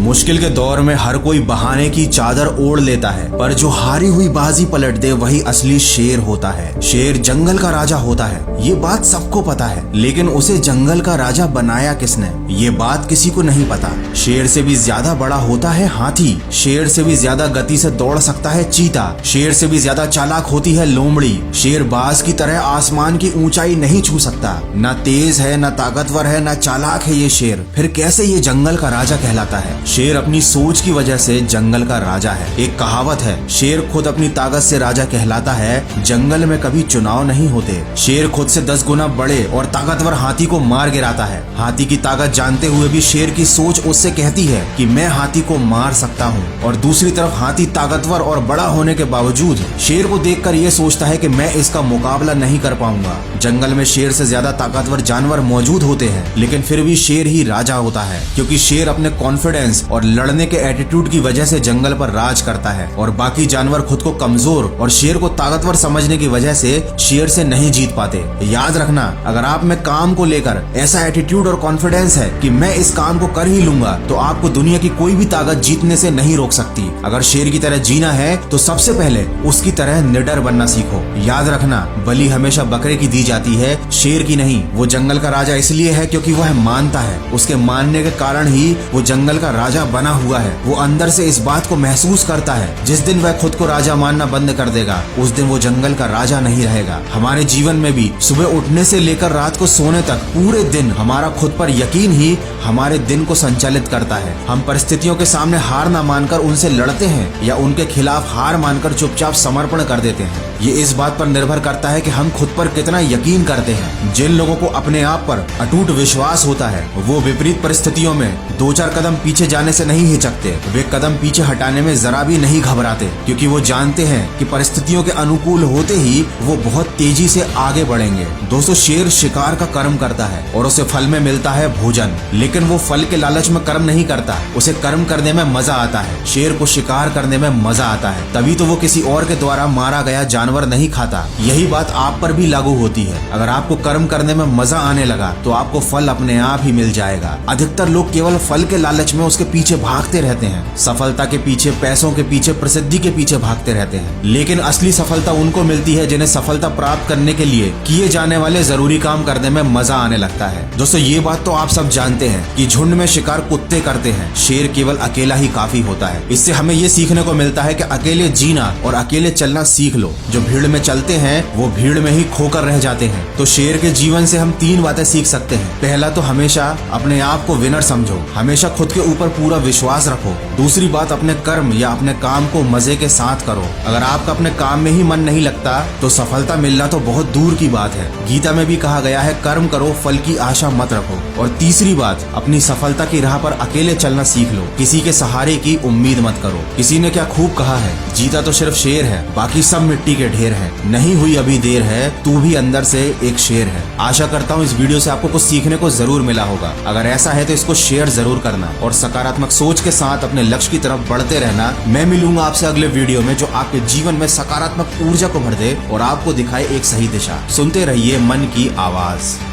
मुश्किल के दौर में हर कोई बहाने की चादर ओढ़ लेता है, पर जो हारी हुई बाजी पलट दे वही असली शेर होता है। शेर जंगल का राजा होता है, ये बात सबको पता है, लेकिन उसे जंगल का राजा बनाया किसने, ये बात किसी को नहीं पता। शेर से भी ज्यादा बड़ा होता है हाथी, शेर से भी ज्यादा गति से दौड़ सकता है चीता, शेर से भी ज्यादा चालाक होती है लोमड़ी। शेर बाज की तरह आसमान की ऊंचाई नहीं छू सकता, न तेज है, न ताकतवर है, न चालाक है ये शेर, फिर कैसे ये जंगल का राजा कहलाता है। शेर अपनी सोच की वजह से जंगल का राजा है। एक कहावत है, शेर खुद अपनी ताकत से राजा कहलाता है, जंगल में कभी चुनाव नहीं होते। शेर खुद से 10 गुना बड़े और ताकतवर हाथी को मार गिराता है। हाथी की ताकत जानते हुए भी शेर की सोच उससे कहती है कि मैं हाथी को मार सकता हूँ, और दूसरी तरफ हाथी ताकतवर और बड़ा होने के बावजूद शेर को देखकर ये सोचता है कि मैं इसका मुकाबला नहीं कर पाऊंगा। जंगल में शेर से ज्यादा ताकतवर जानवर मौजूद होते हैं, लेकिन फिर भी शेर ही राजा होता है, क्योंकि शेर अपने कॉन्फिडेंस और लड़ने के एटीट्यूड की वजह से जंगल पर राज करता है, और बाकी जानवर खुद को कमजोर और शेर को ताकतवर समझने की वजह से शेर से नहीं जीत पाते। याद रखना, अगर आप में काम को लेकर ऐसा एटीट्यूड और कॉन्फिडेंस है कि मैं इस काम को कर ही लूंगा, तो आपको दुनिया की कोई भी ताकत जीतने से नहीं रोक सकती। अगर शेर की तरह जीना है तो सबसे पहले उसकी तरह निडर बनना सीखो। याद रखना, बलि हमेशा बकरे की दी जाती है, शेर की नहीं। वो जंगल का राजा इसलिए है क्योंकि वह मानता है, उसके मानने के कारण ही वो जंगल का राजा बना हुआ है। वो अंदर से इस बात को महसूस करता है, जिस दिन वह खुद को राजा मानना बंद कर देगा, उस दिन वो जंगल का राजा नहीं रहेगा। हमारे जीवन में भी सुबह उठने से लेकर रात को सोने तक पूरे दिन हमारा खुद पर यकीन ही हमारे दिन को संचालित करता है। हम परिस्थितियों के सामने हार ना मानकर उनसे लड़ते हैं, या उनके खिलाफ हार मानकर चुपचाप समर्पण कर देते हैं। ये इस बात पर निर्भर करता है कि हम खुद पर कितना यकीन करते हैं। जिन लोगों को अपने आप पर अटूट विश्वास होता है, वो विपरीत परिस्थितियों में 2-4 कदम पीछे जाने से नहीं हिचकते। वे कदम पीछे हटाने में जरा भी नहीं घबराते, क्योंकि वो जानते हैं कि परिस्थितियों के अनुकूल होते ही वो बहुत तेजी से आगे बढ़ेंगे। दोस्तों, शेर शिकार का कर्म करता है और उसे फल में मिलता है भोजन, लेकिन वो फल के लालच में कर्म नहीं करता, उसे कर्म करने में मजा आता है। शेर को शिकार करने में मजा आता है, तभी तो वो किसी और के द्वारा मारा गया जानवर नहीं खाता। यही बात आप पर भी लागू होती है। अगर आपको कर्म करने में मजा आने लगा तो आपको फल अपने आप ही मिल जाएगा। अधिकतर लोग केवल फल के लालच में उसके पीछे भागते रहते हैं, सफलता के पीछे, पैसों के पीछे, प्रसिद्धि के पीछे भागते रहते हैं, लेकिन असली सफलता उनको मिलती है जिन्हें सफलता प्राप्त करने के लिए किए जाने वाले जरूरी काम करने में मजा आने लगता है। दोस्तों, ये बात तो आप सब जानते हैं कि झुंड में शिकार कुत्ते करते हैं, शेर केवल अकेला ही काफी होता है। इससे हमें ये सीखने को मिलता है कि अकेले जीना और अकेले चलना सीख लो। जो भीड़ में चलते हैं वो भीड़ में ही खोकर रह जाते हैं। तो शेर के जीवन से हम 3 बातें सीख सकते हैं। पहला तो हमेशा अपने आप को विनर समझो, हमेशा खुद के ऊपर पूरा विश्वास रखो। दूसरी बात, अपने कर्म या अपने काम को मजे के साथ करो। अगर आपका अपने काम में ही मन नहीं लगता तो सफलता मिलना तो बहुत दूर की बात है। गीता में भी कहा गया है, कर्म करो, फल की आशा मत रखो। और तीसरी बात, अपनी सफलता की राह पर अकेले चलना सीख लो, किसी के सहारे की उम्मीद मत करो। किसी ने क्या खूब कहा है, जीता तो सिर्फ शेर है, बाकी सब मिट्टी के ढेर है। नहीं हुई अभी देर है, तू भी अंदर से एक शेर है। आशा करता हूँ इस वीडियो से आपको कुछ सीखने को जरूर मिला होगा। अगर ऐसा है तो इसको शेयर जरूर करना और सकारात्मक सोच के साथ अपने लक्ष्य की तरफ बढ़ते रहना। मैं मिलूंगा आपसे अगले वीडियो में, जो आपके जीवन में सकारात्मक ऊर्जा को भर दे और आपको दिखाए एक सही दिशा। सुनते रहिए मन की आवाज।